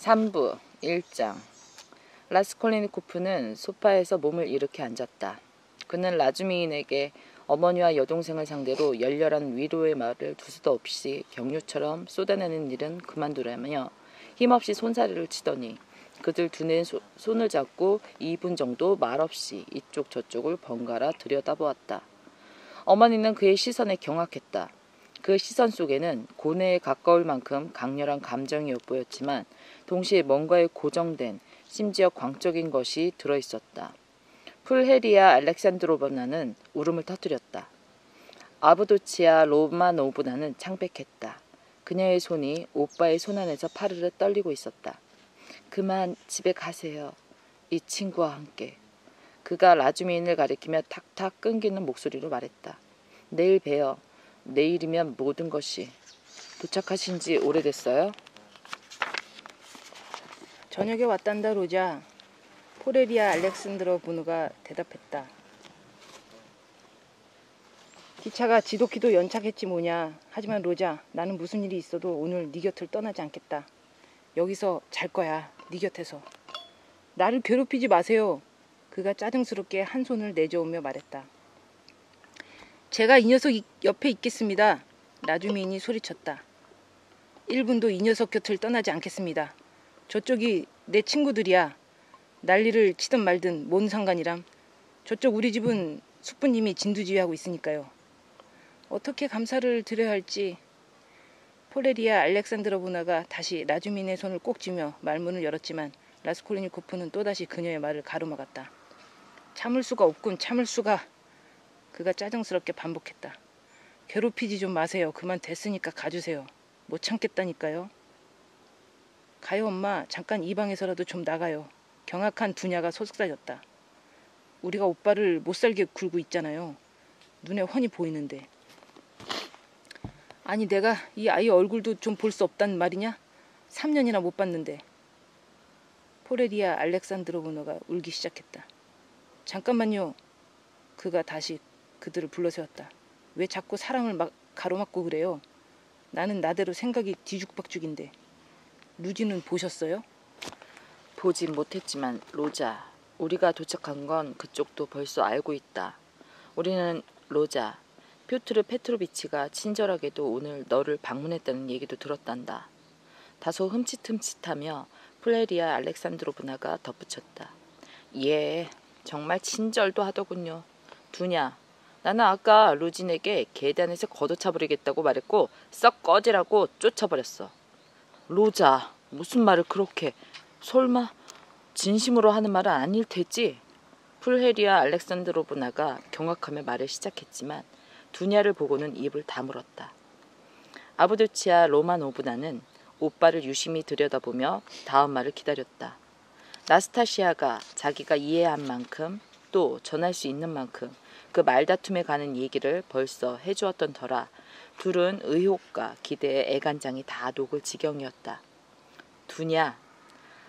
3부 1장. 라스콜리니코프는 소파에서 몸을 일으켜 앉았다. 그는 라즈미인에게 어머니와 여동생을 상대로 열렬한 위로의 말을 두서도 없이 경유처럼 쏟아내는 일은 그만두라며 힘없이 손사래를 치더니 그들 두뇌 손을 잡고 2분 정도 말없이 이쪽 저쪽을 번갈아 들여다보았다. 어머니는 그의 시선에 경악했다. 그 시선 속에는 고뇌에 가까울 만큼 강렬한 감정이 엿보였지만 동시에 뭔가에 고정된 심지어 광적인 것이 들어있었다. 풀헤리아 알렉산드로브나는 울음을 터뜨렸다. 아브도치아 로마노브나는 창백했다. 그녀의 손이 오빠의 손 안에서 파르르 떨리고 있었다. 그만 집에 가세요. 이 친구와 함께. 그가 라즈미인을 가리키며 탁탁 끊기는 목소리로 말했다. 내일 봬요. 내일이면 모든 것이. 도착하신 지 오래됐어요? 저녁에 왔단다 로자. 포레리아 알렉산드로브누가 대답했다. 기차가 지독히도 연착했지 뭐냐. 하지만 로자, 나는 무슨 일이 있어도 오늘 네 곁을 떠나지 않겠다. 여기서 잘 거야. 네 곁에서. 나를 괴롭히지 마세요. 그가 짜증스럽게 한 손을 내저으며 말했다. 제가 이 녀석 옆에 있겠습니다. 라즈미인이 소리쳤다. 1분도 이 녀석 곁을 떠나지 않겠습니다. 저쪽이 내 친구들이야. 난리를 치든 말든 뭔 상관이람. 저쪽 우리 집은 숙부님이 진두지휘하고 있으니까요. 어떻게 감사를 드려야 할지. 포레리아 알렉산드로브나가 다시 라즈미인의 손을 꼭 쥐며 말문을 열었지만 라스콜리니코프는 또다시 그녀의 말을 가로막았다. 참을 수가 없군. 참을 수가. 그가 짜증스럽게 반복했다. 괴롭히지 좀 마세요. 그만 됐으니까 가주세요. 못 참겠다니까요. 가요 엄마. 잠깐 이 방에서라도 좀 나가요. 경악한 두냐가 속삭였다. 우리가 오빠를 못살게 굴고 있잖아요. 눈에 훤히 보이는데. 아니 내가 이 아이 얼굴도 좀 볼 수 없단 말이냐? 3년이나 못 봤는데. 포레리아 알렉산드로브노가 울기 시작했다. 잠깐만요. 그가 다시 그들을 불러세웠다. 왜 자꾸 사랑을 막 가로막고 그래요? 나는 나대로 생각이 뒤죽박죽인데. 루지는 보셨어요? 보진 못했지만 로자, 우리가 도착한 건 그쪽도 벌써 알고 있다. 우리는 로자, 퓨트르 페트로비치가 친절하게도 오늘 너를 방문했다는 얘기도 들었단다. 다소 흠칫흠칫하며 플레리아 알렉산드로브나가 덧붙였다. 예, 정말 친절도 하더군요. 두냐, 나는 아까 루진에게 계단에서 걷어차버리겠다고 말했고 썩 꺼지라고 쫓아버렸어. 로자, 무슨 말을 그렇게. 설마 진심으로 하는 말은 아닐 테지? 풀헤리아 알렉산드로브나가 경악하며 말을 시작했지만 두냐를 보고는 입을 다물었다. 아브도치아 로마노브나는 오빠를 유심히 들여다보며 다음 말을 기다렸다. 나스타시아가 자기가 이해한 만큼 또 전할 수 있는 만큼 그 말다툼에 가는 얘기를 벌써 해주었던 터라 둘은 의혹과 기대에 애간장이 다 녹을 지경이었다. 두냐,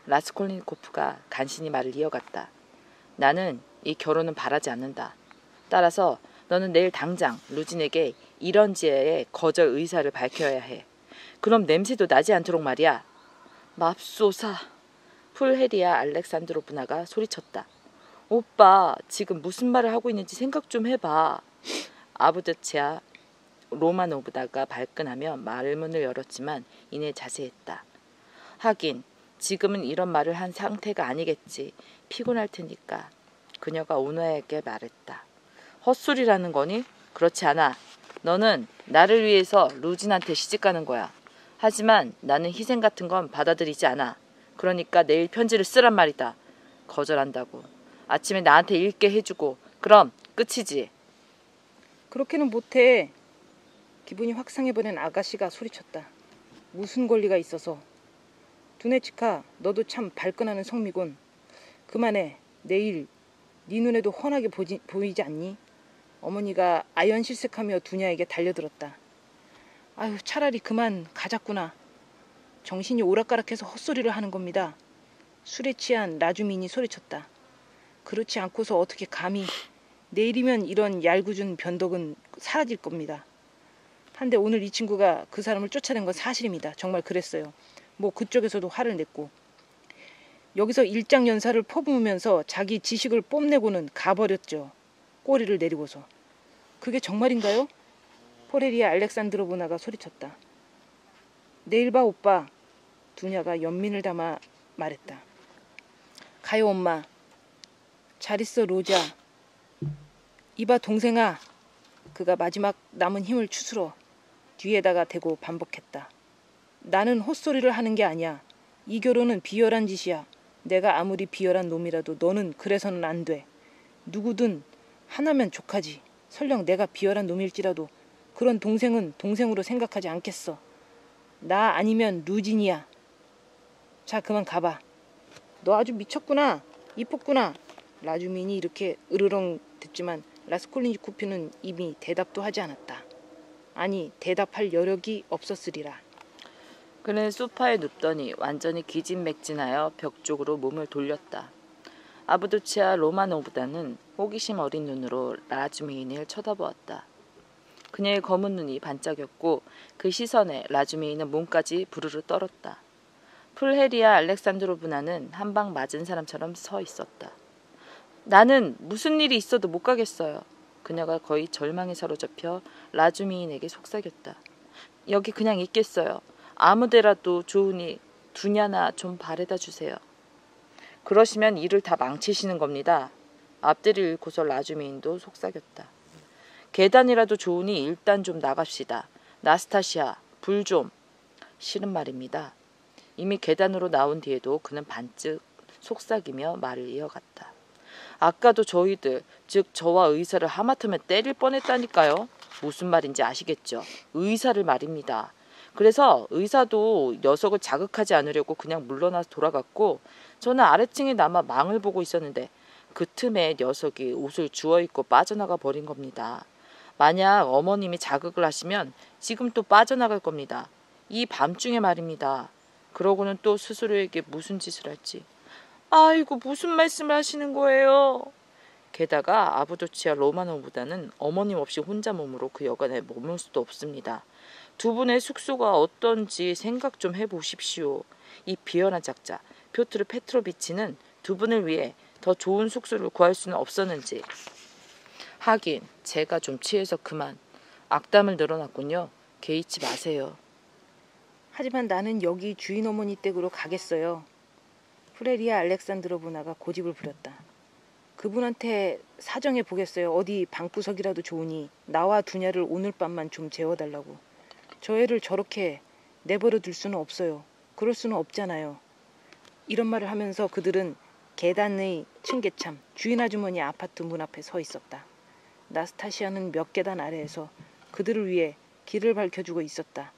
라스콜니코프가 간신히 말을 이어갔다. 나는 이 결혼은 바라지 않는다. 따라서 너는 내일 당장 루진에게 이런지에 거절 의사를 밝혀야 해. 그럼 냄새도 나지 않도록 말이야. 맙소사. 풀헤리아 알렉산드로브나가 소리쳤다. 오빠, 지금 무슨 말을 하고 있는지 생각 좀 해봐. 아브도치아 로마노브나가 발끈하며 말문을 열었지만 이내 자세했다. 하긴 지금은 이런 말을 한 상태가 아니겠지. 피곤할 테니까. 그녀가 온화하게 말했다. 헛소리라는 거니? 그렇지 않아. 너는 나를 위해서 루진한테 시집가는 거야. 하지만 나는 희생 같은 건 받아들이지 않아. 그러니까 내일 편지를 쓰란 말이다. 거절한다고. 아침에 나한테 읽게 해주고. 그럼 끝이지. 그렇게는 못해. 기분이 확 상해버린 아가씨가 소리쳤다. 무슨 권리가 있어서. 두네치카, 너도 참 발끈하는 성미군. 그만해. 내일 네 눈에도 훤하게 보이지 않니? 어머니가 아연실색하며 두냐에게 달려들었다. 아유, 차라리 그만 가자꾸나. 정신이 오락가락해서 헛소리를 하는 겁니다. 술에 취한 라즈미인이 소리쳤다. 그렇지 않고서 어떻게 감히. 내일이면 이런 얄궂은 변덕은 사라질 겁니다. 한데 오늘 이 친구가 그 사람을 쫓아낸 건 사실입니다. 정말 그랬어요. 뭐 그쪽에서도 화를 냈고. 여기서 일장연사를 퍼부으면서 자기 지식을 뽐내고는 가버렸죠. 꼬리를 내리고서. 그게 정말인가요? 포레리아 알렉산드로브나가 소리쳤다. 내일 봐 오빠. 두냐가 연민을 담아 말했다. 가요 엄마. 잘 있어 로자. 이봐 동생아. 그가 마지막 남은 힘을 추스러 뒤에다가 대고 반복했다. 나는 헛소리를 하는 게 아니야. 이 결혼은 비열한 짓이야. 내가 아무리 비열한 놈이라도 너는 그래서는 안 돼. 누구든 하나면 족하지. 설령 내가 비열한 놈일지라도 그런 동생은 동생으로 생각하지 않겠어. 나 아니면 루진이야. 자 그만 가봐. 너 아주 미쳤구나. 이뻤구나. 라주민이 이렇게 으르렁 듣지만 라스콜리니코프는 이미 대답도 하지 않았다. 아니 대답할 여력이 없었으리라. 그는 소파에 눕더니 완전히 기진맥진하여 벽 쪽으로 몸을 돌렸다. 아브도치아 로마노보다는 호기심 어린 눈으로 라주미인을 쳐다보았다. 그녀의 검은 눈이 반짝였고 그 시선에 라주미인은 몸까지 부르르 떨었다. 풀헤리아 알렉산드로브나는 한 방 맞은 사람처럼 서 있었다. 나는 무슨 일이 있어도 못 가겠어요. 그녀가 거의 절망에 사로잡혀 라주미인에게 속삭였다. 여기 그냥 있겠어요. 아무데라도 좋으니 두냐나 좀 바래다 주세요. 그러시면 일을 다 망치시는 겁니다. 앞뒤를 잃고서 라주미인도 속삭였다. 계단이라도 좋으니 일단 좀 나갑시다. 나스타시아, 불 좀. 싫은 말입니다. 이미 계단으로 나온 뒤에도 그는 반쯤 속삭이며 말을 이어갔다. 아까도 저희들, 즉 저와 의사를 하마터면 때릴 뻔했다니까요. 무슨 말인지 아시겠죠? 의사를 말입니다. 그래서 의사도 녀석을 자극하지 않으려고 그냥 물러나서 돌아갔고 저는 아래층에 남아 망을 보고 있었는데 그 틈에 녀석이 옷을 주워입고 빠져나가 버린 겁니다. 만약 어머님이 자극을 하시면 지금 또 빠져나갈 겁니다. 이 밤중에 말입니다. 그러고는 또 스스로에게 무슨 짓을 할지. 아이고 무슨 말씀을 하시는 거예요. 게다가 아브도치아 로마노보다는 어머님 없이 혼자 몸으로 그 여관에 머물 수도 없습니다. 두 분의 숙소가 어떤지 생각 좀 해보십시오. 이 비열한 작자 표트르 페트로비치는 두 분을 위해 더 좋은 숙소를 구할 수는 없었는지. 하긴 제가 좀 취해서 그만. 악담을 늘어놨군요. 개의치 마세요. 하지만 나는 여기 주인 어머니 댁으로 가겠어요. 프레리아 알렉산드로브나가 고집을 부렸다. 그분한테 사정해 보겠어요. 어디 방구석이라도 좋으니 나와 두냐를 오늘 밤만 좀 재워달라고. 저 애를 저렇게 내버려 둘 수는 없어요. 그럴 수는 없잖아요. 이런 말을 하면서 그들은 계단의 층계참 주인 아주머니 아파트 문 앞에 서 있었다. 나스타시아는 몇 계단 아래에서 그들을 위해 길을 밝혀주고 있었다.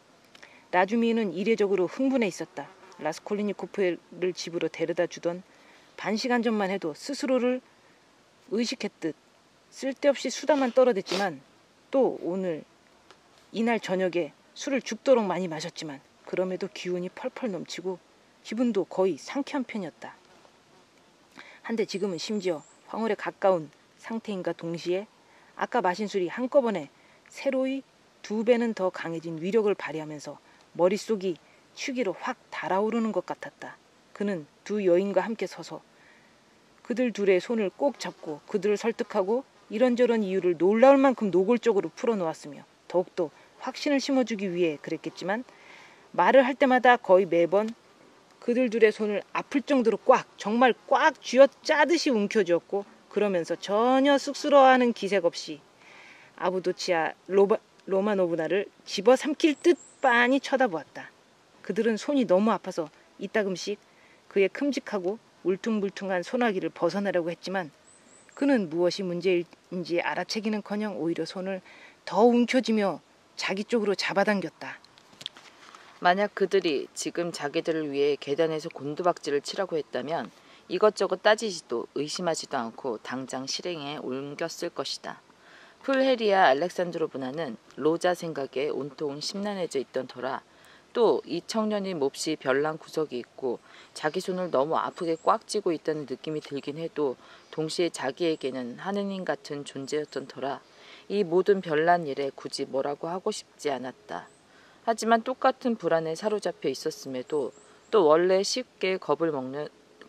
라주미는 이례적으로 흥분해 있었다. 라스콜리니코프를 집으로 데려다 주던 반 시간 전만 해도 스스로를 의식했듯 쓸데없이 수다만 떨어댔지만 또 오늘 이날 저녁에 술을 죽도록 많이 마셨지만 그럼에도 기운이 펄펄 넘치고 기분도 거의 상쾌한 편이었다. 한데 지금은 심지어 황홀에 가까운 상태인가 동시에 아까 마신 술이 한꺼번에 새로이 2배는 더 강해진 위력을 발휘하면서 머릿속이 취기로 확 달아오르는 것 같았다. 그는 두 여인과 함께 서서 그들 둘의 손을 꼭 잡고 그들을 설득하고 이런저런 이유를 놀라울 만큼 노골적으로 풀어놓았으며 더욱더 확신을 심어주기 위해 그랬겠지만 말을 할 때마다 거의 매번 그들 둘의 손을 아플 정도로 꽉 정말 꽉 쥐어짜듯이 움켜쥐었고 그러면서 전혀 쑥스러워하는 기색 없이 아브도치아 로마노브나를 집어삼킬 듯 빤히 쳐다보았다. 그들은 손이 너무 아파서 이따금씩 그의 큼직하고 울퉁불퉁한 소나기를 벗어나려고 했지만 그는 무엇이 문제인지 알아채기는커녕 오히려 손을 더 움켜쥐며 자기 쪽으로 잡아당겼다. 만약 그들이 지금 자기들을 위해 계단에서 곤두박질을 치라고 했다면 이것저것 따지지도 의심하지도 않고 당장 실행에 옮겼을 것이다. 풀헤리아 알렉산드로브나는 로자 생각에 온통 심란해져 있던 터라 또 이 청년이 몹시 별난 구석이 있고 자기 손을 너무 아프게 꽉 쥐고 있다는 느낌이 들긴 해도 동시에 자기에게는 하느님 같은 존재였던 터라 이 모든 별난 일에 굳이 뭐라고 하고 싶지 않았다. 하지만 똑같은 불안에 사로잡혀 있었음에도 또 원래 쉽게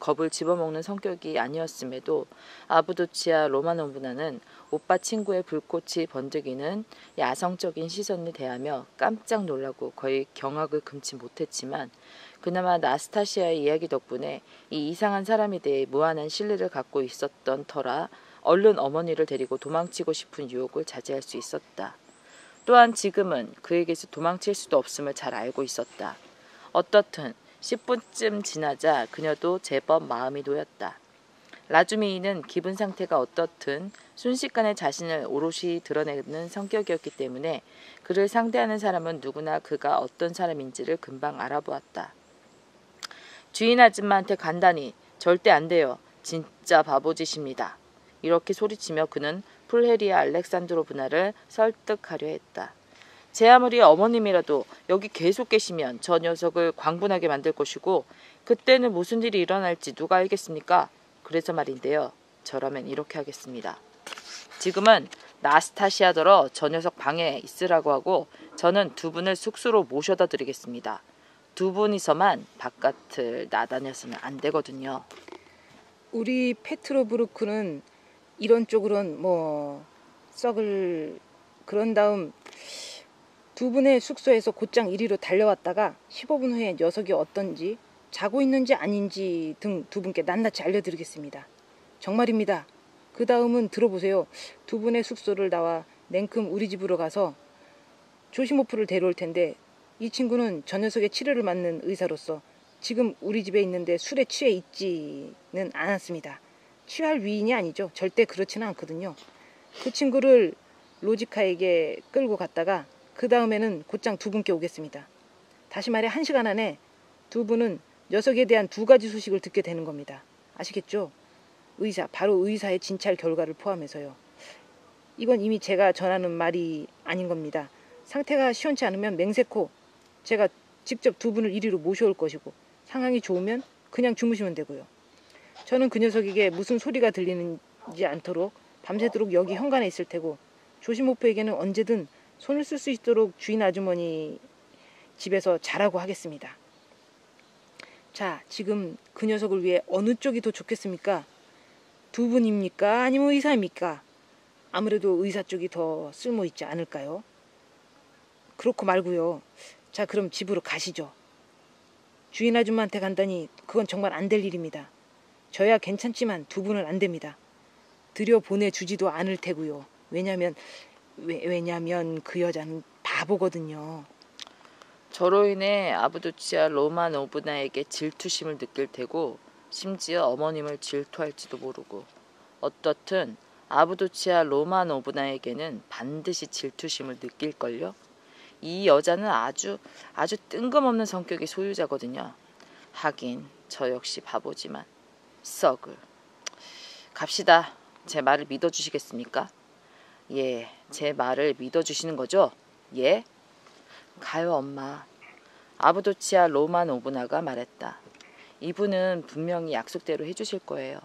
겁을 집어먹는 성격이 아니었음에도 아부도치아 로마노브나는 오빠 친구의 불꽃이 번득이는 야성적인 시선을 대하며 깜짝 놀라고 거의 경악을 금치 못했지만 그나마 나스타시아의 이야기 덕분에 이 이상한 사람에 대해 무한한 신뢰를 갖고 있었던 터라 얼른 어머니를 데리고 도망치고 싶은 유혹을 자제할 수 있었다. 또한 지금은 그에게서 도망칠 수도 없음을 잘 알고 있었다. 어떻든 10분쯤 지나자 그녀도 제법 마음이 놓였다. 라주미이는 기분 상태가 어떻든 순식간에 자신을 오롯이 드러내는 성격이었기 때문에 그를 상대하는 사람은 누구나 그가 어떤 사람인지를 금방 알아보았다. 주인 아줌마한테 간다니 절대 안 돼요. 진짜 바보짓입니다. 이렇게 소리치며 그는 풀헤리아 알렉산드로브나를 설득하려 했다. 제 아무리 어머님이라도 여기 계속 계시면 저 녀석을 광분하게 만들 것이고 그때는 무슨 일이 일어날지 누가 알겠습니까? 그래서 말인데요. 저라면 이렇게 하겠습니다. 지금은 나스타시아더러 저 녀석 방에 있으라고 하고 저는 두 분을 숙소로 모셔다 드리겠습니다. 두 분이서만 바깥을 나다녀서는 안 되거든요. 우리 페트로브루크는 이런 쪽으론 뭐 썩을 그런 다음 두 분의 숙소에서 곧장 이리로 달려왔다가 15분 후에 녀석이 어떤지 자고 있는지 아닌지 등 두 분께 낱낱이 알려드리겠습니다. 정말입니다. 그 다음은 들어보세요. 두 분의 숙소를 나와 냉큼 우리 집으로 가서 조시모프를 데려올 텐데 이 친구는 저 녀석의 치료를 맡는 의사로서 지금 우리 집에 있는데 술에 취해 있지는 않았습니다. 취할 위인이 아니죠. 절대 그렇지는 않거든요. 그 친구를 로지카에게 끌고 갔다가 그 다음에는 곧장 두 분께 오겠습니다. 다시 말해 1시간 안에 두 분은 녀석에 대한 두 가지 소식을 듣게 되는 겁니다. 아시겠죠? 의사, 바로 의사의 진찰 결과를 포함해서요. 이건 이미 제가 전하는 말이 아닌 겁니다. 상태가 시원치 않으면 맹세코 제가 직접 두 분을 이리로 모셔올 것이고 상황이 좋으면 그냥 주무시면 되고요. 저는 그 녀석에게 무슨 소리가 들리는지 않도록 밤새도록 여기 현관에 있을 테고 조시모프에게는 언제든 손을 쓸 수 있도록 주인 아주머니 집에서 자라고 하겠습니다. 자, 지금 그 녀석을 위해 어느 쪽이 더 좋겠습니까? 두 분입니까? 아니면 의사입니까? 아무래도 의사 쪽이 더 쓸모 있지 않을까요? 그렇고 말고요. 자, 그럼 집으로 가시죠. 주인 아줌마한테 간다니 그건 정말 안 될 일입니다. 저야 괜찮지만 두 분은 안 됩니다. 들여보내주지도 않을 테고요. 왜냐면 그 여자는 바보거든요. 저로 인해 아부도치아 로마노브나에게 질투심을 느낄 테고 심지어 어머님을 질투할지도 모르고 어떻든 아부도치아 로마노브나에게는 반드시 질투심을 느낄걸요. 이 여자는 아주 뜬금없는 성격의 소유자거든요. 하긴 저 역시 바보지만 썩을. 갑시다. 제 말을 믿어주시겠습니까? 예, 제 말을 믿어주시는 거죠? 예? 가요, 엄마. 아부도치아 로마노브나가 말했다. 이분은 분명히 약속대로 해주실 거예요.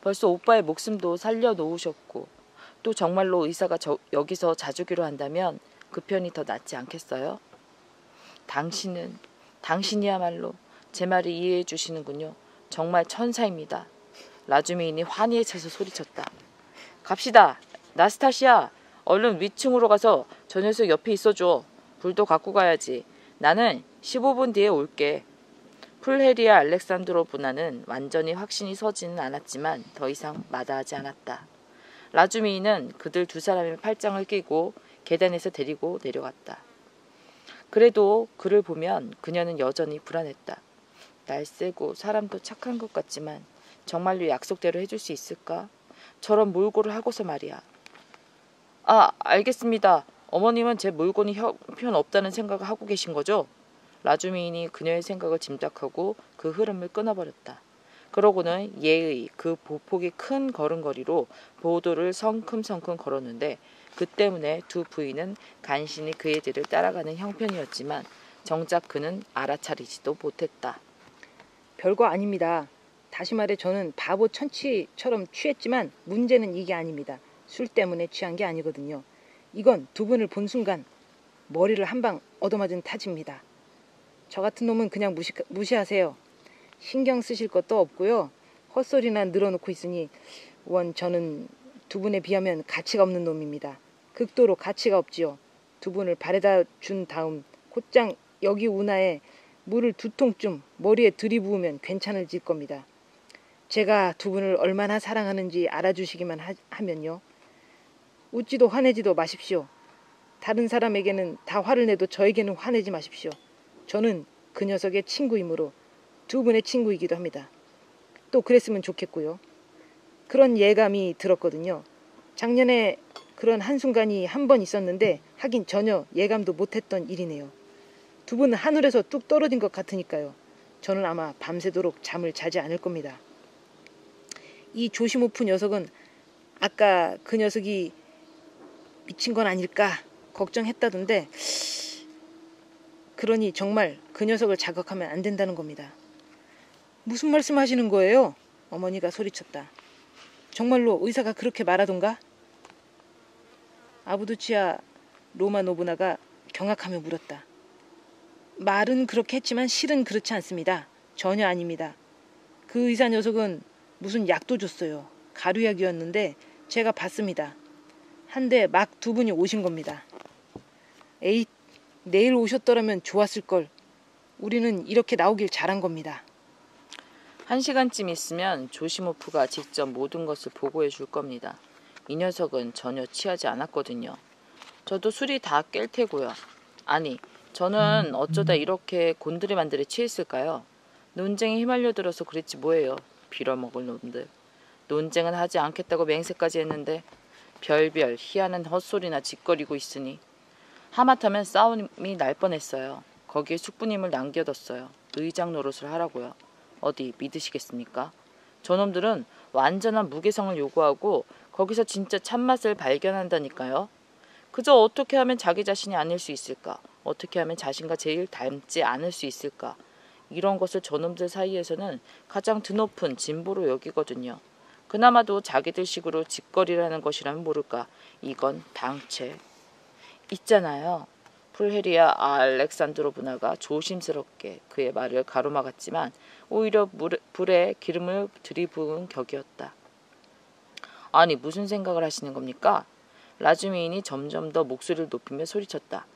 벌써 오빠의 목숨도 살려놓으셨고 또 정말로 의사가 여기서 자주기로 한다면 그 편이 더 낫지 않겠어요? 당신이야말로 제 말을 이해해 주시는군요. 정말 천사입니다. 라주미인이 환희에 차서 소리쳤다. 갑시다. 나스타시아, 얼른 위층으로 가서 저 녀석 옆에 있어줘. 불도 갖고 가야지. 나는 15분 뒤에 올게. 풀헤리아 알렉산드로브나는 완전히 확신이 서지는 않았지만 더 이상 마다하지 않았다. 라주미인은 그들 두 사람의 팔짱을 끼고 계단에서 데리고 내려갔다. 그래도 그를 보면 그녀는 여전히 불안했다. 날쌔고 사람도 착한 것 같지만 정말로 약속대로 해줄 수 있을까? 저런 몰골을 하고서 말이야. 아, 알겠습니다. 어머님은 제 물건이 형편없다는 생각을 하고 계신 거죠? 라주미인이 그녀의 생각을 짐작하고 그 흐름을 끊어버렸다. 그러고는 예의 그 보폭이 큰 걸음걸이로 보도를 성큼성큼 걸었는데 그 때문에 두 부인은 간신히 그의 뒤를 따라가는 형편이었지만 정작 그는 알아차리지도 못했다. 별거 아닙니다. 다시 말해 저는 바보 천치처럼 취했지만 문제는 이게 아닙니다. 술 때문에 취한 게 아니거든요. 이건 두 분을 본 순간 머리를 한 방 얻어맞은 타지입니다. 저 같은 놈은 그냥 무시하세요. 신경 쓰실 것도 없고요. 헛소리나 늘어놓고 있으니 원 저는 두 분에 비하면 가치가 없는 놈입니다. 극도로 가치가 없지요. 두 분을 발에다 준 다음 곧장 여기 운하에 물을 2통쯤 머리에 들이부으면 괜찮을질 겁니다. 제가 두 분을 얼마나 사랑하는지 알아주시기만 하면요. 웃지도 화내지도 마십시오. 다른 사람에게는 다 화를 내도 저에게는 화내지 마십시오. 저는 그 녀석의 친구이므로 두 분의 친구이기도 합니다. 또 그랬으면 좋겠고요. 그런 예감이 들었거든요. 작년에 그런 한순간이 한 번 있었는데 하긴 전혀 예감도 못했던 일이네요. 두 분은 하늘에서 뚝 떨어진 것 같으니까요. 저는 아마 밤새도록 잠을 자지 않을 겁니다. 이 조시모프 녀석은 아까 그 녀석이 미친 건 아닐까 걱정했다던데 그러니 정말 그 녀석을 자극하면 안 된다는 겁니다. 무슨 말씀 하시는 거예요? 어머니가 소리쳤다. 정말로 의사가 그렇게 말하던가? 아부두치아 로마 노부나가 경악하며 물었다. 말은 그렇게 했지만 실은 그렇지 않습니다. 전혀 아닙니다. 그 의사 녀석은 무슨 약도 줬어요. 가루약이었는데 제가 봤습니다. 한데 막 두 분이 오신 겁니다. 에잇, 내일 오셨더라면 좋았을걸. 우리는 이렇게 나오길 잘한 겁니다. 1시간쯤 있으면 조시모프가 직접 모든 것을 보고해 줄 겁니다. 이 녀석은 전혀 취하지 않았거든요. 저도 술이 다 깰 테고요. 아니, 저는 어쩌다 이렇게 곤드레만드레 취했을까요? 논쟁에 휘말려들어서 그랬지 뭐예요. 빌어먹을 놈들. 논쟁은 하지 않겠다고 맹세까지 했는데 별별 희한한 헛소리나 짓거리고 있으니 하마터면 싸움이 날 뻔했어요. 거기에 숙부님을 남겨뒀어요. 의장 노릇을 하라고요. 어디 믿으시겠습니까? 저놈들은 완전한 무게성을 요구하고 거기서 진짜 참맛을 발견한다니까요. 그저 어떻게 하면 자기 자신이 아닐 수 있을까? 어떻게 하면 자신과 제일 닮지 않을 수 있을까? 이런 것을 저놈들 사이에서는 가장 드높은 진보로 여기거든요. 그나마도 자기들 식으로 짓거리라는 것이라면 모를까. 이건 당최. 있잖아요. 풀헤리아 알렉산드로브나가 조심스럽게 그의 말을 가로막았지만 오히려 불에 기름을 들이부은 격이었다. 아니 무슨 생각을 하시는 겁니까? 라즈미인이 점점 더 목소리를 높이며 소리쳤다.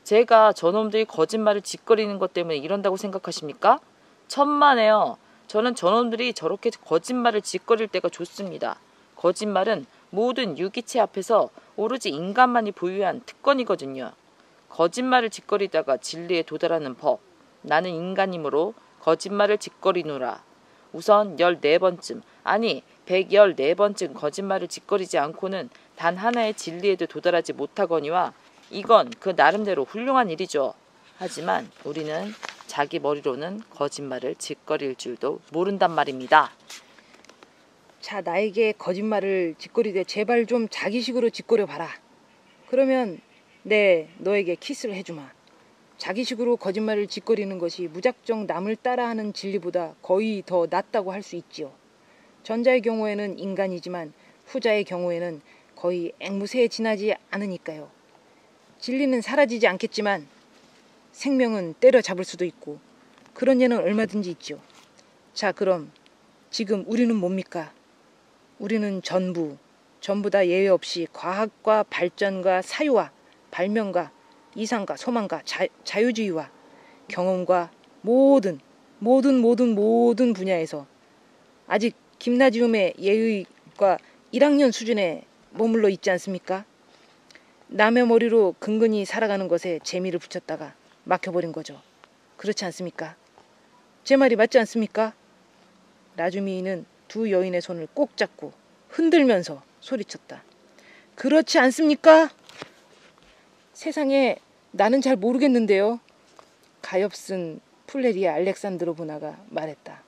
제가 저놈들이 거짓말을 짓거리는 것 때문에 이런다고 생각하십니까? 천만에요. 저는 저놈들이 저렇게 거짓말을 짓거릴 때가 좋습니다. 거짓말은 모든 유기체 앞에서 오로지 인간만이 보유한 특권이거든요. 거짓말을 짓거리다가 진리에 도달하는 법. 나는 인간이므로 거짓말을 짓거리노라. 우선 14번쯤 아니 114번쯤 거짓말을 짓거리지 않고는 단 하나의 진리에도 도달하지 못하거니와 이건 그 나름대로 훌륭한 일이죠. 하지만 우리는 자기 머리로는 거짓말을 짓거릴 줄도 모른단 말입니다. 자, 나에게 거짓말을 짓거리되 제발 좀 자기식으로 짓거려 봐라. 그러면 너에게 키스를 해주마. 자기식으로 거짓말을 짓거리는 것이 무작정 남을 따라하는 진리보다 거의 더 낫다고 할 수 있지요. 전자의 경우에는 인간이지만 후자의 경우에는 거의 앵무새에 지나지 않으니까요. 진리는 사라지지 않겠지만 생명은 때려잡을 수도 있고 그런 예는 얼마든지 있죠. 자, 그럼 지금 우리는 뭡니까? 우리는 전부 다 예외 없이 과학과 발전과 사유와 발명과 이상과 소망과 자유주의와 경험과 모든 분야에서 아직 김나지움의 예의과 1학년 수준에 머물러 있지 않습니까? 남의 머리로 근근히 살아가는 것에 재미를 붙였다가 막혀버린 거죠. 그렇지 않습니까? 제 말이 맞지 않습니까? 라주미는 두 여인의 손을 꼭 잡고 흔들면서 소리쳤다. 그렇지 않습니까? 세상에 나는 잘 모르겠는데요. 가엾은 풀레리아 알렉산드로브나가 말했다.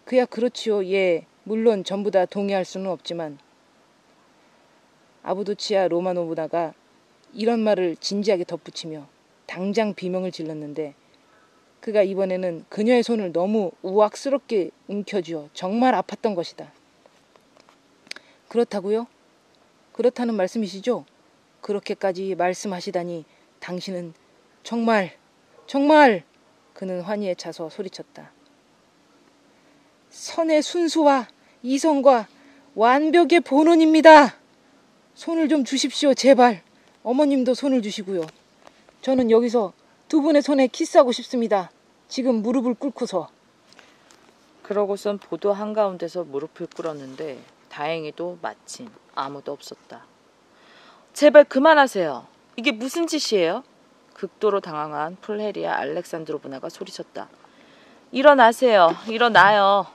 그야 그렇지요. 예, 물론 전부 다 동의할 수는 없지만 아부두치아 로마노브나가 이런 말을 진지하게 덧붙이며 당장 비명을 질렀는데 그가 이번에는 그녀의 손을 너무 우악스럽게 움켜쥐어 정말 아팠던 것이다. 그렇다고요? 그렇다는 말씀이시죠? 그렇게까지 말씀하시다니 당신은 정말 그는 환희에 차서 소리쳤다. 선의 순수와 이성과 완벽의 본원입니다. 손을 좀 주십시오, 제발. 어머님도 손을 주시고요. 저는 여기서 두 분의 손에 키스하고 싶습니다. 지금 무릎을 꿇고서. 그러고선 보도 한가운데서 무릎을 꿇었는데 다행히도 마침 아무도 없었다. 제발 그만하세요. 이게 무슨 짓이에요? 극도로 당황한 풀헤리아 알렉산드로브나가 소리쳤다. 일어나세요. 일어나요.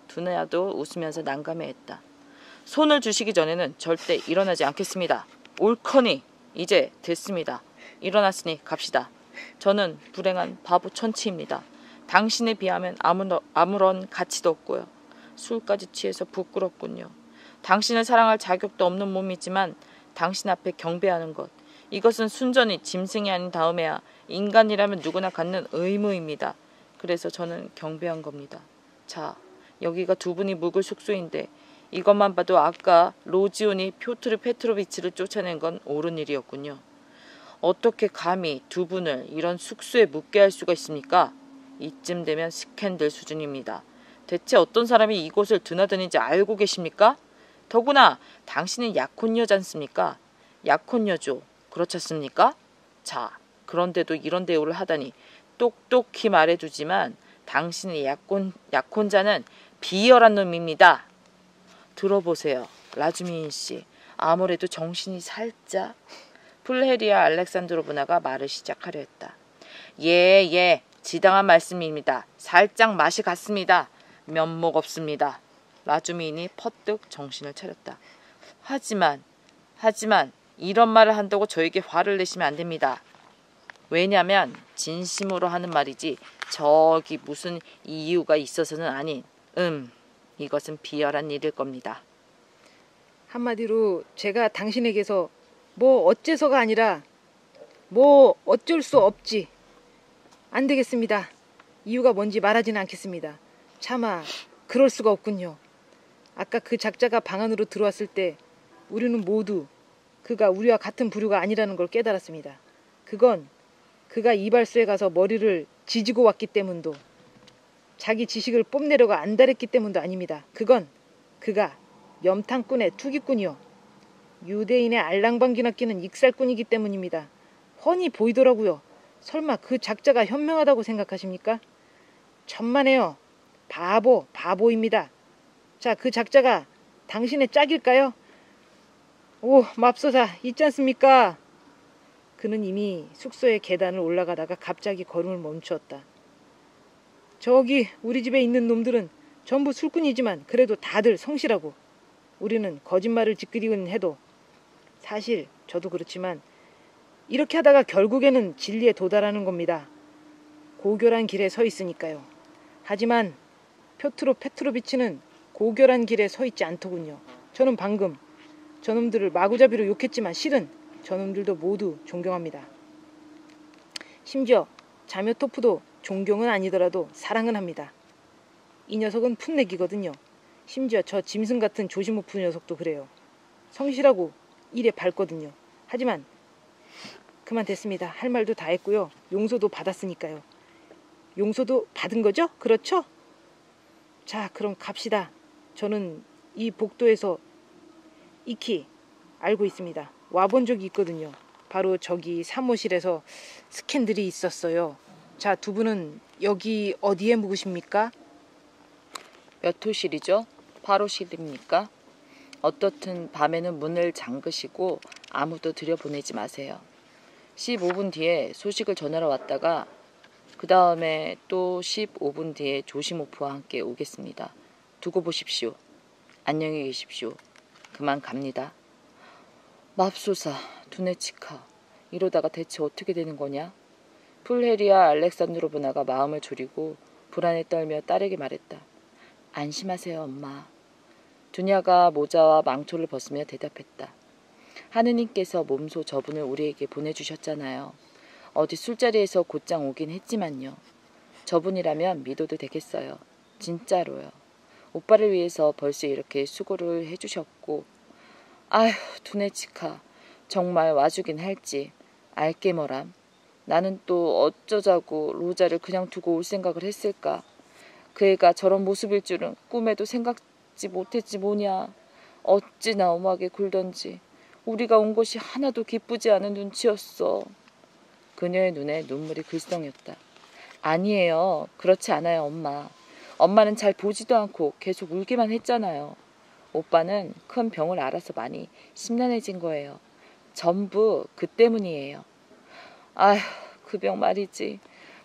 두네아도 웃으면서 난감해했다. 손을 주시기 전에는 절대 일어나지 않겠습니다. 옳거니 이제 됐습니다. 일어났으니 갑시다. 저는 불행한 바보 천치입니다. 당신에 비하면 아무런 가치도 없고요. 술까지 취해서 부끄럽군요. 당신을 사랑할 자격도 없는 몸이지만 당신 앞에 경배하는 것, 이것은 순전히 짐승이 아닌 다음에야 인간이라면 누구나 갖는 의무입니다. 그래서 저는 경배한 겁니다. 자, 여기가 두 분이 묵을 숙소인데 이것만 봐도 아까 로지온이 표트르 페트로비치를 쫓아낸 건 옳은 일이었군요. 어떻게 감히 두 분을 이런 숙소에 묵게 할 수가 있습니까? 이쯤 되면 스캔들 수준입니다. 대체 어떤 사람이 이곳을 드나드는지 알고 계십니까? 더구나 당신은 약혼녀지 않습니까? 약혼녀죠. 그렇지 않습니까? 자, 그런데도 이런 대우를 하다니 똑똑히 말해두지만 당신의 약혼자는 비열한 놈입니다. 들어보세요. 라즈미인 씨. 아무래도 정신이 살짝... 풀헤리아 알렉산드로브나가 말을 시작하려 했다. 예, 지당한 말씀입니다. 살짝 맛이 갔습니다. 면목 없습니다. 라즈미인이 퍼뜩 정신을 차렸다. 하지만 이런 말을 한다고 저에게 화를 내시면 안 됩니다. 왜냐면 진심으로 하는 말이지 저기 무슨 이유가 있어서는 아닌 이것은 비열한 일일 겁니다. 한마디로 제가 당신에게서 뭐 어째서가 아니라 뭐 어쩔 수 없지. 안 되겠습니다. 이유가 뭔지 말하지는 않겠습니다. 차마 그럴 수가 없군요. 아까 그 작자가 방 안으로 들어왔을 때 우리는 모두 그가 우리와 같은 부류가 아니라는 걸 깨달았습니다. 그건 그가 이발소에 가서 머리를 지지고 왔기 때문도 자기 지식을 뽐내려고 안달했기 때문도 아닙니다. 그건 그가 염탕꾼의 투기꾼이요. 유대인의 알랑방귀나 끼는 익살꾼이기 때문입니다. 훤히 보이더라고요. 설마 그 작자가 현명하다고 생각하십니까? 천만에요. 바보입니다. 자, 그 작자가 당신의 짝일까요? 오, 맙소사, 있지 않습니까? 그는 이미 숙소의 계단을 올라가다가 갑자기 걸음을 멈추었다. 저기 우리 집에 있는 놈들은 전부 술꾼이지만 그래도 다들 성실하고 우리는 거짓말을 짓거리긴 해도 사실 저도 그렇지만 이렇게 하다가 결국에는 진리에 도달하는 겁니다. 고결한 길에 서 있으니까요. 하지만 표트로 페트로비치는 고결한 길에 서 있지 않더군요. 저는 방금 저놈들을 마구잡이로 욕했지만 실은 저놈들도 모두 존경합니다. 심지어 자묘토프도 존경은 아니더라도 사랑은 합니다. 이 녀석은 풋내기거든요. 심지어 저 짐승 같은 조시모프 녀석도 그래요. 성실하고 일에 밝거든요. 하지만 그만 됐습니다. 할 말도 다 했고요. 용서도 받았으니까요. 용서도 받은 거죠? 그렇죠? 자, 그럼 갑시다. 저는 이 복도에서 익히 알고 있습니다. 와본 적이 있거든요. 바로 저기 사무실에서 스캔들이 있었어요. 자, 두 분은 여기 어디에 묵으십니까? 몇 호실이죠? 8호실입니까? 어떻든 밤에는 문을 잠그시고 아무도 들여보내지 마세요. 15분 뒤에 소식을 전하러 왔다가 그 다음에 또 15분 뒤에 조시모프와 함께 오겠습니다. 두고 보십시오. 안녕히 계십시오. 그만 갑니다. 맙소사, 두네치카. 이러다가 대체 어떻게 되는 거냐? 풀헤리아 알렉산드로브나가 마음을 졸이고 불안에 떨며 딸에게 말했다. 안심하세요, 엄마. 두냐가 모자와 망토를 벗으며 대답했다. 하느님께서 몸소 저분을 우리에게 보내주셨잖아요. 어디 술자리에서 곧장 오긴 했지만요. 저분이라면 믿어도 되겠어요. 진짜로요. 오빠를 위해서 벌써 이렇게 수고를 해주셨고 아휴, 두네치카. 정말 와주긴 할지. 알게 뭐람. 나는 또 어쩌자고 로자를 그냥 두고 올 생각을 했을까. 그 애가 저런 모습일 줄은 꿈에도 생각지 못했지 뭐냐. 어찌나 엄하게 굴던지 우리가 온 것이 하나도 기쁘지 않은 눈치였어. 그녀의 눈에 눈물이 글썽였다. 아니에요. 그렇지 않아요, 엄마. 엄마는 잘 보지도 않고 계속 울기만 했잖아요. 오빠는 큰 병을 앓아서 많이 심란해진 거예요. 전부 그 때문이에요. 아휴, 그 병 말이지.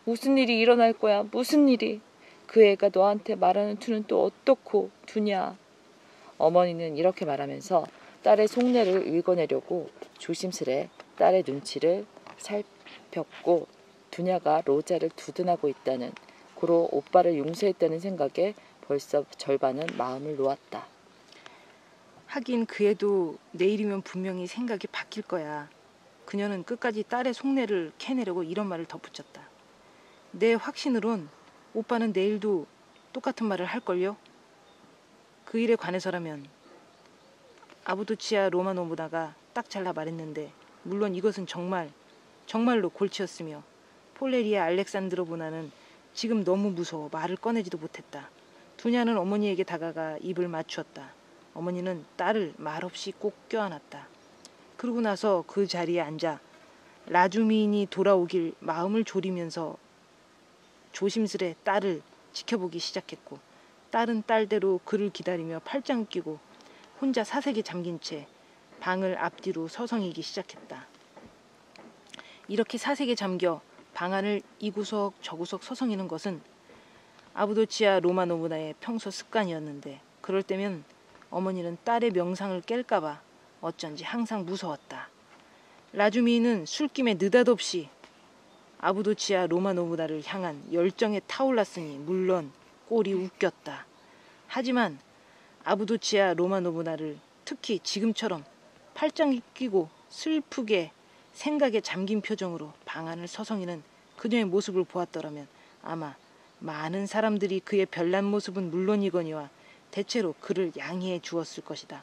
무슨 일이 일어날 거야, 무슨 일이. 그 애가 너한테 말하는 투는 또 어떻고 두냐. 어머니는 이렇게 말하면서 딸의 속내를 읽어내려고 조심스레 딸의 눈치를 살폈고 두냐가 로자를 두둔하고 있다는, 고로 오빠를 용서했다는 생각에 벌써 절반은 마음을 놓았다. 하긴 그 애도 내일이면 분명히 생각이 바뀔 거야. 그녀는 끝까지 딸의 속내를 캐내려고 이런 말을 덧붙였다. 내 확신으론 오빠는 내일도 똑같은 말을 할걸요? 그 일에 관해서라면 아부도치아 로마노부나가 딱 잘라 말했는데, 물론 이것은 정말로 골치였으며 폴레리아 알렉산드로보나는 지금 너무 무서워 말을 꺼내지도 못했다. 두냐는 어머니에게 다가가 입을 맞추었다. 어머니는 딸을 말없이 꼭 껴안았다. 그러고 나서 그 자리에 앉아 라주미인이 돌아오길 마음을 졸이면서 조심스레 딸을 지켜보기 시작했고, 딸은 딸대로 그를 기다리며 팔짱 끼고 혼자 사색에 잠긴 채 방을 앞뒤로 서성이기 시작했다. 이렇게 사색에 잠겨 방 안을 이구석 저구석 서성이는 것은 아부도치아 로마노브나의 평소 습관이었는데, 그럴 때면 어머니는 딸의 명상을 깰까봐 어쩐지 항상 무서웠다. 라주미는 술김에 느닷없이 아부도치아 로마노브나를 향한 열정에 타올랐으니 물론 꼴이 웃겼다. 하지만 아부도치아 로마노브나를 특히 지금처럼 팔짱 끼고 슬프게 생각에 잠긴 표정으로 방 안을 서성이는 그녀의 모습을 보았더라면 아마 많은 사람들이 그의 별난 모습은 물론이거니와 대체로 그를 양해해 주었을 것이다.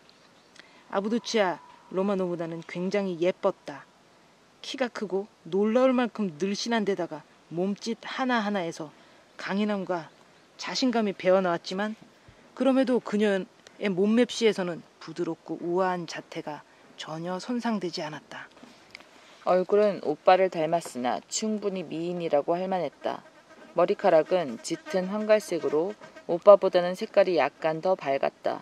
아부도치아 로마노브나는 굉장히 예뻤다. 키가 크고 놀라울 만큼 늘씬한 데다가 몸짓 하나하나에서 강인함과 자신감이 배어나왔지만, 그럼에도 그녀의 몸맵시에서는 부드럽고 우아한 자태가 전혀 손상되지 않았다. 얼굴은 오빠를 닮았으나 충분히 미인이라고 할 만했다. 머리카락은 짙은 황갈색으로 오빠보다는 색깔이 약간 더 밝았다.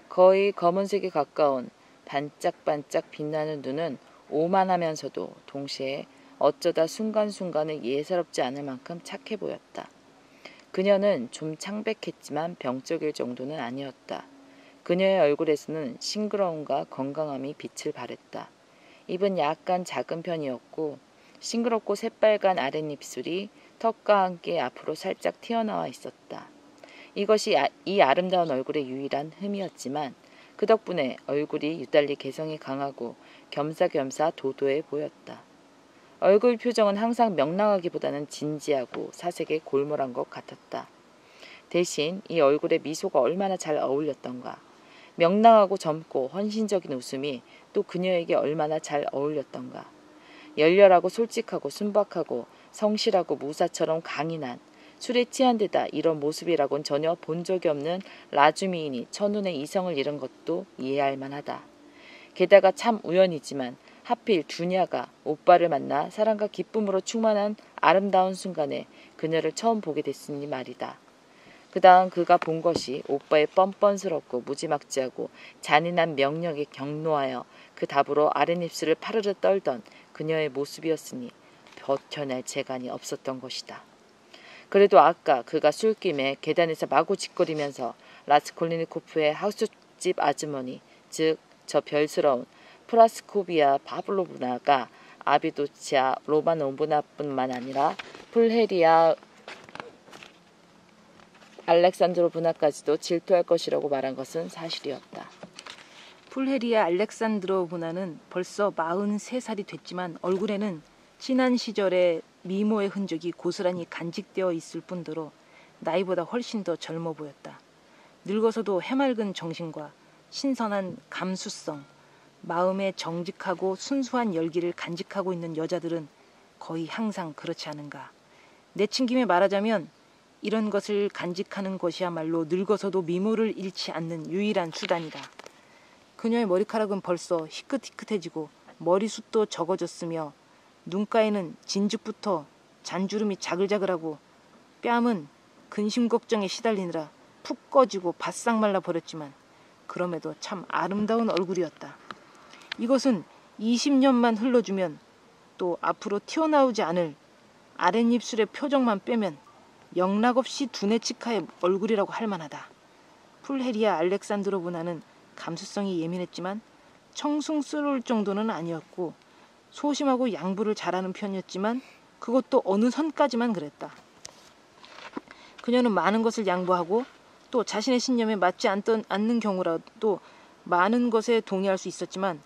거의 검은색에 가까운 반짝반짝 빛나는 눈은 오만하면서도 동시에 어쩌다 순간순간에 예사롭지 않을 만큼 착해 보였다. 그녀는 좀 창백했지만 병적일 정도는 아니었다. 그녀의 얼굴에서는 싱그러움과 건강함이 빛을 발했다. 입은 약간 작은 편이었고 싱그럽고 새빨간 아랫입술이 턱과 함께 앞으로 살짝 튀어나와 있었다. 이것이 이 아름다운 얼굴의 유일한 흠이었지만 그 덕분에 얼굴이 유달리 개성이 강하고 겸사겸사 도도해 보였다. 얼굴 표정은 항상 명랑하기보다는 진지하고 사색에 골몰한 것 같았다. 대신 이 얼굴에 미소가 얼마나 잘 어울렸던가. 명랑하고 젊고 헌신적인 웃음이 또 그녀에게 얼마나 잘 어울렸던가. 열렬하고 솔직하고 순박하고 성실하고 무사처럼 강인한, 술에 취한 데다 이런 모습이라곤 전혀 본 적이 없는 라주미인이 첫눈에 이성을 잃은 것도 이해할 만하다. 게다가 참 우연이지만 하필 두냐가 오빠를 만나 사랑과 기쁨으로 충만한 아름다운 순간에 그녀를 처음 보게 됐으니 말이다. 그 다음 그가 본 것이 오빠의 뻔뻔스럽고 무지막지하고 잔인한 명령에 경노하여 그 답으로 아랫입술을 파르르 떨던 그녀의 모습이었으니 버텨낼 재간이 없었던 것이다. 그래도 아까 그가 술김에 계단에서 마구 짓거리면서 라스콜리니코프의 하우스집 아주머니, 즉 저 별스러운 프라스코비아 파블로브나가 아비도치아 로마노브나뿐만 아니라 풀헤리아 알렉산드로브나까지도 질투할 것이라고 말한 것은 사실이었다. 풀헤리아 알렉산드로브나는 벌써 43살이 됐지만 얼굴에는 지난 시절의 미모의 흔적이 고스란히 간직되어 있을 뿐더러 나이보다 훨씬 더 젊어 보였다. 늙어서도 해맑은 정신과 신선한 감수성, 마음의 정직하고 순수한 열기를 간직하고 있는 여자들은 거의 항상 그렇지 않은가. 내친 김에 말하자면 이런 것을 간직하는 것이야말로 늙어서도 미모를 잃지 않는 유일한 수단이다. 그녀의 머리카락은 벌써 희끗희끗해지고 머리숱도 적어졌으며 눈가에는 진즉부터 잔주름이 자글자글하고 뺨은 근심 걱정에 시달리느라 푹 꺼지고 바싹 말라 버렸지만 그럼에도 참 아름다운 얼굴이었다. 이것은 20년만 흘러주면 또 앞으로 튀어나오지 않을 아랫입술의 표정만 빼면 영락없이 두뇌 치카의 얼굴이라고 할 만하다. 풀헤리아 알렉산드로브나는 감수성이 예민했지만 청승스러울 정도는 아니었고 소심하고 양보를 잘하는 편이었지만 그것도 어느 선까지만 그랬다. 그녀는 많은 것을 양보하고 또 자신의 신념에 맞지 않는 경우라도 많은 것에 동의할 수 있었지만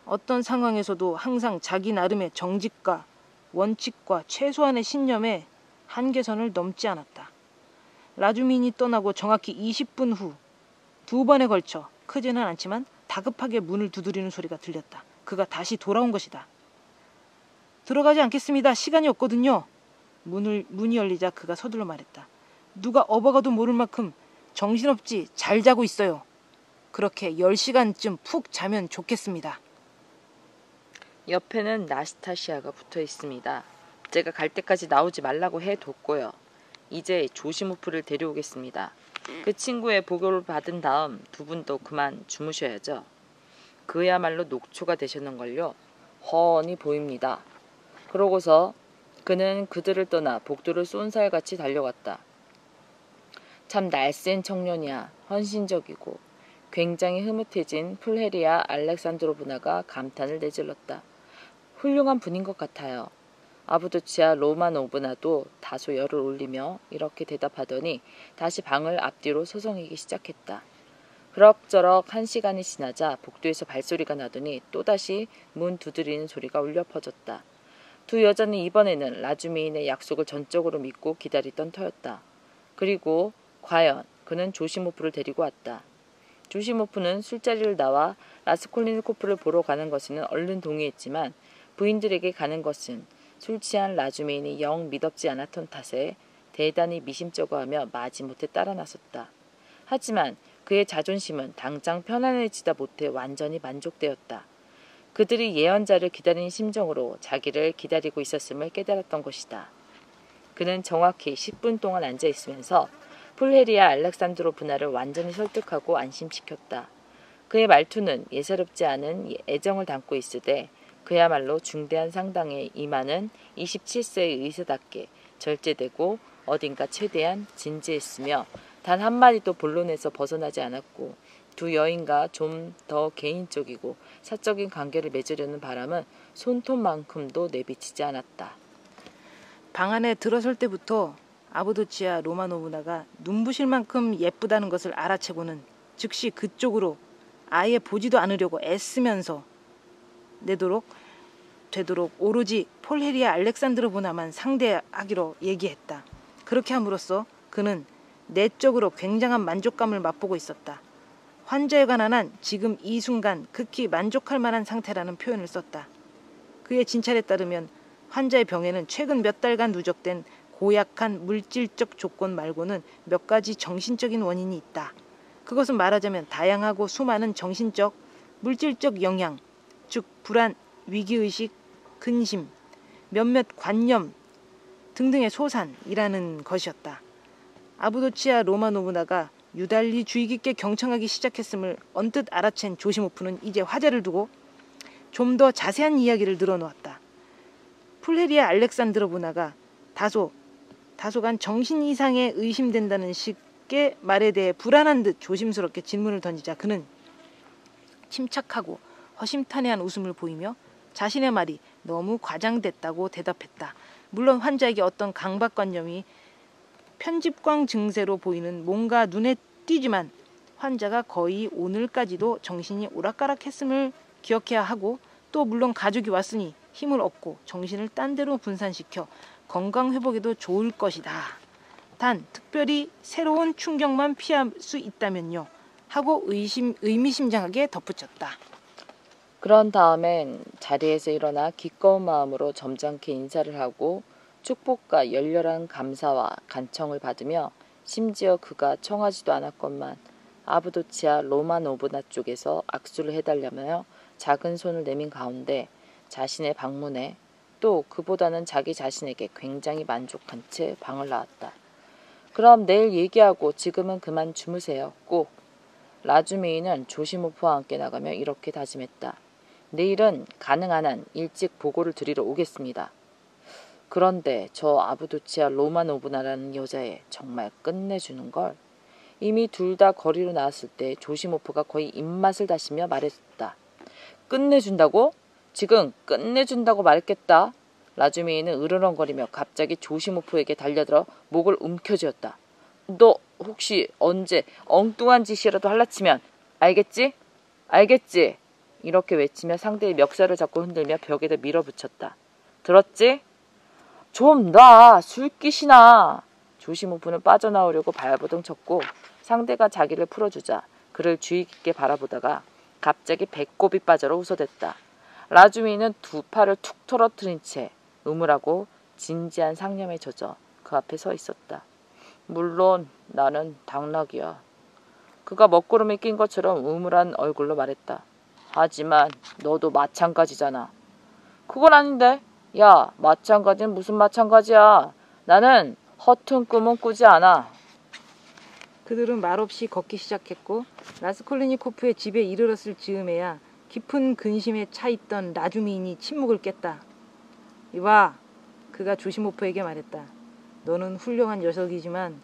어떤 상황에서도 항상 자기 나름의 정직과 원칙과 최소한의 신념의 한계선을 넘지 않았다. 라주민이 떠나고 정확히 20분 후 2번에 걸쳐 크지는 않지만 다급하게 문을 두드리는 소리가 들렸다. 그가 다시 돌아온 것이다. 들어가지 않겠습니다. 시간이 없거든요. 문이 열리자 그가 서둘러 말했다. 누가 업어가도 모를 만큼 정신없지 잘 자고 있어요. 그렇게 10시간쯤 푹 자면 좋겠습니다. 옆에는 나스타시아가 붙어 있습니다. 제가 갈 때까지 나오지 말라고 해뒀고요. 이제 조시모프를 데려오겠습니다. 그 친구의 보고를 받은 다음 두 분도 그만 주무셔야죠. 그야말로 녹초가 되셨는걸요. 훤히 보입니다. 그러고서 그는 그들을 떠나 복도를 쏜살같이 달려갔다. 참 날쌘 청년이야. 헌신적이고 굉장히 흐뭇해진 풀헤리아 알렉산드로브나가 감탄을 내질렀다. 훌륭한 분인 것 같아요. 아부도치아 로마노브나도 다소 열을 올리며 이렇게 대답하더니 다시 방을 앞뒤로 서성이기 시작했다. 그럭저럭 1시간이 지나자 복도에서 발소리가 나더니 또다시 문 두드리는 소리가 울려 퍼졌다. 두 여자는 이번에는 라주미인의 약속을 전적으로 믿고 기다리던 터였다. 그리고 과연 그는 조시모프를 데리고 왔다. 조시모프는 술자리를 나와 라스콜니코프를 보러 가는 것에는 얼른 동의했지만 부인들에게 가는 것은 술 취한 라주메인이 영 미덥지 않았던 탓에 대단히 미심쩍어하며 마지못해 따라 나섰다. 하지만 그의 자존심은 당장 편안해지다 못해 완전히 만족되었다. 그들이 예언자를 기다리는 심정으로 자기를 기다리고 있었음을 깨달았던 것이다. 그는 정확히 10분 동안 앉아있으면서 풀헤리아 알렉산드로브나를 완전히 설득하고 안심시켰다. 그의 말투는 예사롭지 않은 애정을 담고 있으되 그야말로 중대한 상당에 임하는 27세의 의사답게 절제되고 어딘가 최대한 진지했으며 단 한마디도 본론에서 벗어나지 않았고 두 여인과 좀 더 개인적이고 사적인 관계를 맺으려는 바람은 손톱만큼도 내비치지 않았다. 방 안에 들어설 때부터 아부도치아 로마노브나가 눈부실 만큼 예쁘다는 것을 알아채고는 즉시 그쪽으로 아예 보지도 않으려고 애쓰면서 되도록 오로지 폴헤리아 알렉산드로브나만 상대하기로 얘기했다. 그렇게 함으로써 그는 내적으로 굉장한 만족감을 맛보고 있었다. 환자에 관한 한 지금 이 순간 극히 만족할 만한 상태라는 표현을 썼다. 그의 진찰에 따르면 환자의 병에는 최근 몇 달간 누적된 고약한 물질적 조건 말고는 몇 가지 정신적인 원인이 있다. 그것은 말하자면 다양하고 수많은 정신적, 물질적 영향, 즉 불안, 위기의식, 근심, 몇몇 관념 등등의 소산이라는 것이었다. 아부도치아 로마노브나가 유달리 주의 깊게 경청하기 시작했음을 언뜻 알아챈 조시모프는 이제 화제를 두고 좀 더 자세한 이야기를 늘어놓았다. 풀헤리아 알렉산드로브나가 다소간 정신 이상에 의심된다는 식의 말에 대해 불안한 듯 조심스럽게 질문을 던지자 그는 침착하고 허심탄회한 웃음을 보이며 자신의 말이 너무 과장됐다고 대답했다. 물론 환자에게 어떤 강박관념이 편집광 증세로 보이는 뭔가 눈에 띄지만 환자가 거의 오늘까지도 정신이 오락가락했음을 기억해야 하고 또 물론 가족이 왔으니 힘을 얻고 정신을 딴 데로 분산시켜 건강 회복에도 좋을 것이다. 단 특별히 새로운 충격만 피할 수 있다면요. 하고 의미심장하게 덧붙였다. 그런 다음엔 자리에서 일어나 기꺼운 마음으로 점잖게 인사를 하고 축복과 열렬한 감사와 간청을 받으며 심지어 그가 청하지도 않았건만 아브도치아 로마노브나 쪽에서 악수를 해달라며 작은 손을 내민 가운데 자신의 방문에 또 그보다는 자기 자신에게 굉장히 만족한 채 방을 나왔다. 그럼 내일 얘기하고 지금은 그만 주무세요. 꼭. 라주미인은 조시모프와 함께 나가며 이렇게 다짐했다. 내일은 가능한 한 일찍 보고를 드리러 오겠습니다. 그런데 저 아브도치아 로마노브나라는 여자애 정말 끝내주는걸. 이미 둘 다 거리로 나왔을 때 조시모프가 거의 입맛을 다시며 말했다. 끝내준다고? 지금 끝내준다고 말했겠다. 라주미인은 으르렁거리며 갑자기 조시모프에게 달려들어 목을 움켜쥐었다. 너 혹시 언제 엉뚱한 짓이라도 할라치면 알겠지? 알겠지? 이렇게 외치며 상대의 멱살을 잡고 흔들며 벽에다 밀어붙였다. 들었지? 좀 놔. 술깃이나. 조시모프는 빠져나오려고 발버둥 쳤고 상대가 자기를 풀어주자 그를 주의 깊게 바라보다가 갑자기 배꼽이 빠져라 웃어댔다. 라주미는 두 팔을 툭 털어뜨린 채 음울하고 진지한 상념에 젖어 그 앞에 서 있었다. 물론 나는 당나귀야. 그가 먹구름에 낀 것처럼 음울한 얼굴로 말했다. 하지만 너도 마찬가지잖아. 그건 아닌데. 야, 마찬가지는 무슨 마찬가지야. 나는 허튼 꿈은 꾸지 않아. 그들은 말없이 걷기 시작했고 라스콜리니코프의 집에 이르렀을 즈음에야 깊은 근심에 차 있던 라주미인이 침묵을 깼다. 이봐, 그가 조시모프에게 말했다. 너는 훌륭한 녀석이지만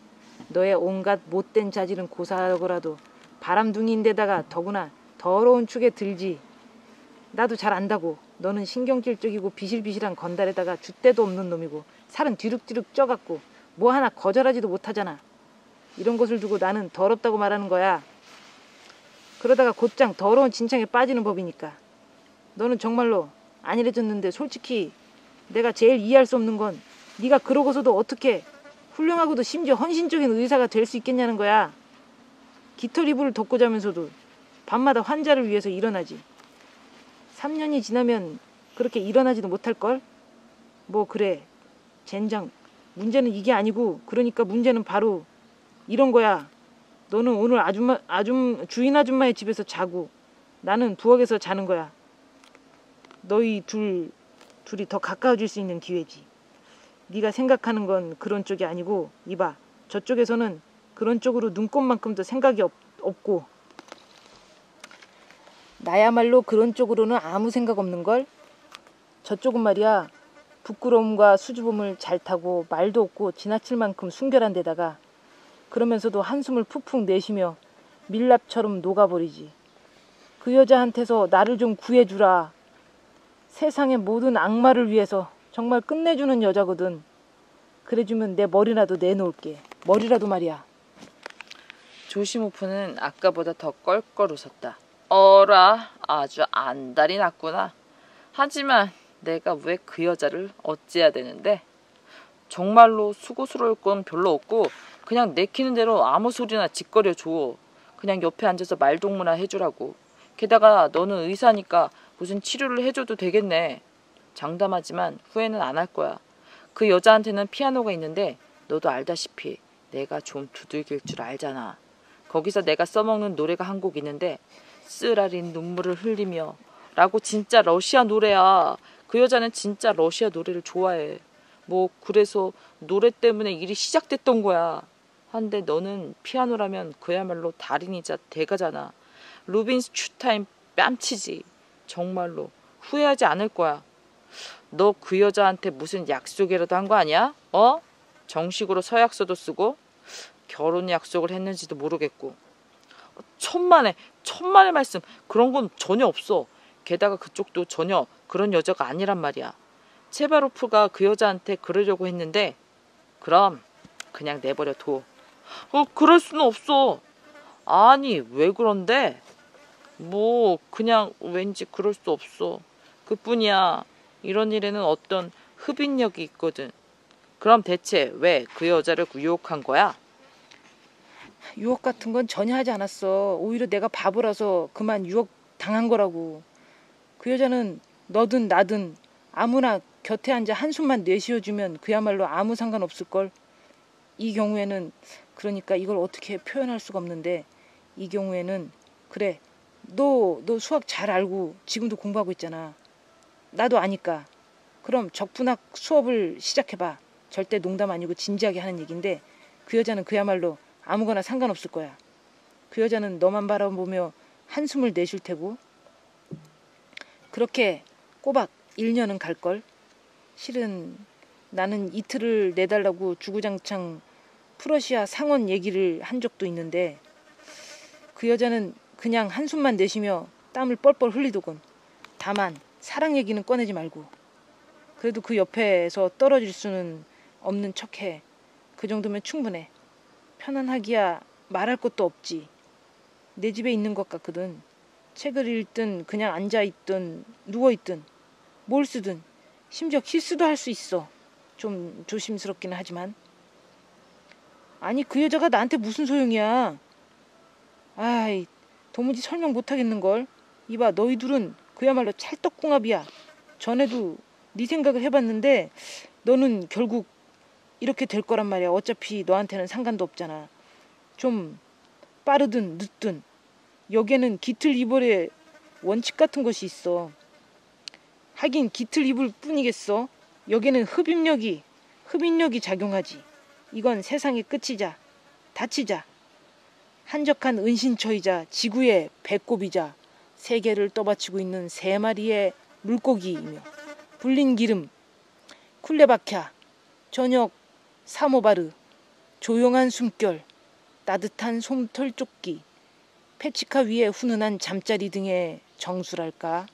너의 온갖 못된 자질은 고사하고라도 바람둥이인데다가 더구나 더러운 축에 들지. 나도 잘 안다고. 너는 신경질적이고 비실비실한 건달에다가 줏대도 없는 놈이고 살은 뒤룩뒤룩 쪄갖고 뭐 하나 거절하지도 못하잖아. 이런 것을 두고 나는 더럽다고 말하는 거야. 그러다가 곧장 더러운 진창에 빠지는 법이니까. 너는 정말로 안일해졌는데 솔직히 내가 제일 이해할 수 없는 건 네가 그러고서도 어떻게 훌륭하고도 심지어 헌신적인 의사가 될 수 있겠냐는 거야. 깃털 이불을 덮고 자면서도 밤마다 환자를 위해서 일어나지. 3년이 지나면 그렇게 일어나지도 못할걸? 뭐 그래. 젠장. 문제는 이게 아니고 그러니까 문제는 바로 이런 거야. 너는 오늘 주인 아줌마의 집에서 자고 나는 부엌에서 자는 거야. 너희 둘이 더 가까워질 수 있는 기회지. 네가 생각하는 건 그런 쪽이 아니고 이봐. 저쪽에서는 그런 쪽으로 눈꼽만큼도 생각이 없고 나야말로 그런 쪽으로는 아무 생각 없는걸? 저쪽은 말이야. 부끄러움과 수줍음을 잘 타고 말도 없고 지나칠 만큼 순결한 데다가 그러면서도 한숨을 푹푹 내쉬며 밀랍처럼 녹아버리지. 그 여자한테서 나를 좀 구해주라. 세상의 모든 악마를 위해서 정말 끝내주는 여자거든. 그래주면 내 머리라도 내놓을게. 머리라도 말이야. 조시모프는 아까보다 더 껄껄 웃었다. 어라, 아주 안달이 났구나. 하지만 내가 왜 그 여자를 어찌해야 되는데? 정말로 수고스러울 건 별로 없고 그냥 내키는 대로 아무 소리나 짓거려 줘. 그냥 옆에 앉아서 말동무나 해주라고. 게다가 너는 의사니까 무슨 치료를 해줘도 되겠네. 장담하지만 후회는 안 할 거야. 그 여자한테는 피아노가 있는데 너도 알다시피 내가 좀 두들길 줄 알잖아. 거기서 내가 써먹는 노래가 한 곡 있는데 쓰라린 눈물을 흘리며 라고 진짜 러시아 노래야. 그 여자는 진짜 러시아 노래를 좋아해. 뭐 그래서 노래 때문에 일이 시작됐던 거야. 한데 너는 피아노라면 그야말로 달인이자 대가잖아. 루빈스 슈타인 뺨치지. 정말로 후회하지 않을 거야. 너 그 여자한테 무슨 약속이라도 한 거 아니야? 어? 정식으로 서약서도 쓰고 결혼 약속을 했는지도 모르겠고. 천만의 말씀. 그런 건 전혀 없어. 게다가 그쪽도 전혀 그런 여자가 아니란 말이야. 체바로프가 그 여자한테 그러려고 했는데 그럼 그냥 내버려 둬. 그럴 수는 없어. 아니 왜 그런데? 뭐 그냥 왠지 그럴 수 없어. 그뿐이야. 이런 일에는 어떤 흡인력이 있거든. 그럼 대체 왜 그 여자를 유혹한 거야? 유혹 같은 건 전혀 하지 않았어. 오히려 내가 바보라서 그만 유혹 당한 거라고. 그 여자는 너든 나든 아무나 곁에 앉아 한숨만 내쉬어주면 그야말로 아무 상관없을걸. 이 경우에는 그러니까 이걸 어떻게 표현할 수가 없는데 이 경우에는 그래 너 수학 잘 알고 지금도 공부하고 있잖아. 나도 아니까. 그럼 적분학 수업을 시작해봐. 절대 농담 아니고 진지하게 하는 얘기인데 그 여자는 그야말로 아무거나 상관없을 거야. 그 여자는 너만 바라보며 한숨을 내쉴 테고 그렇게 꼬박 1년은 갈걸. 실은 나는 이틀을 내달라고 주구장창 프러시아 상원 얘기를 한 적도 있는데 그 여자는 그냥 한숨만 내쉬며 땀을 뻘뻘 흘리더군. 다만 사랑 얘기는 꺼내지 말고. 그래도 그 옆에서 떨어질 수는 없는 척해. 그 정도면 충분해. 편안하기야 말할 것도 없지. 내 집에 있는 것 같거든. 책을 읽든 그냥 앉아있든 누워있든 뭘 쓰든 심지어 키스도 할 수 있어. 좀 조심스럽기는 하지만. 아니 그 여자가 나한테 무슨 소용이야. 아이 도무지 설명 못하겠는걸. 이봐 너희 둘은 그야말로 찰떡궁합이야. 전에도 네 생각을 해봤는데 너는 결국 이렇게 될 거란 말이야. 어차피 너한테는 상관도 없잖아. 좀 빠르든 늦든 여기에는 깃틀 이불의 원칙 같은 것이 있어. 하긴 깃틀 이불 뿐이겠어. 여기에는 흡인력이 작용하지. 이건 세상의 끝이자 다치자 한적한 은신처이자 지구의 배꼽이자 세계를 떠받치고 있는 3마리의 물고기이며 불린 기름, 쿨레바캬, 저녁 사모바르, 조용한 숨결, 따뜻한 솜털조끼, 페치카 위에 훈훈한 잠자리 등의 정수랄까.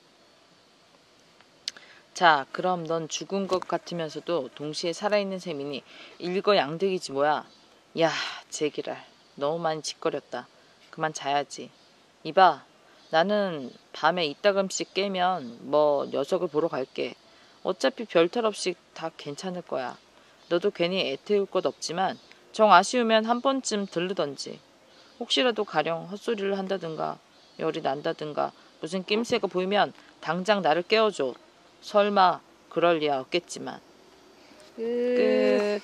자, 그럼 넌 죽은 것 같으면서도 동시에 살아있는 셈이니 일거양득이지 뭐야. 야, 제기랄. 너무 많이 짓거렸다. 그만 자야지. 이봐, 나는 밤에 이따금씩 깨면 뭐 녀석을 보러 갈게. 어차피 별탈 없이 다 괜찮을 거야. 너도 괜히 애태울 것 없지만 정 아쉬우면 한 번쯤 들르던지. 혹시라도 가령 헛소리를 한다든가 열이 난다든가 무슨 낌새가 보이면 당장 나를 깨워줘. 설마 그럴 리야 없겠지만. 끝.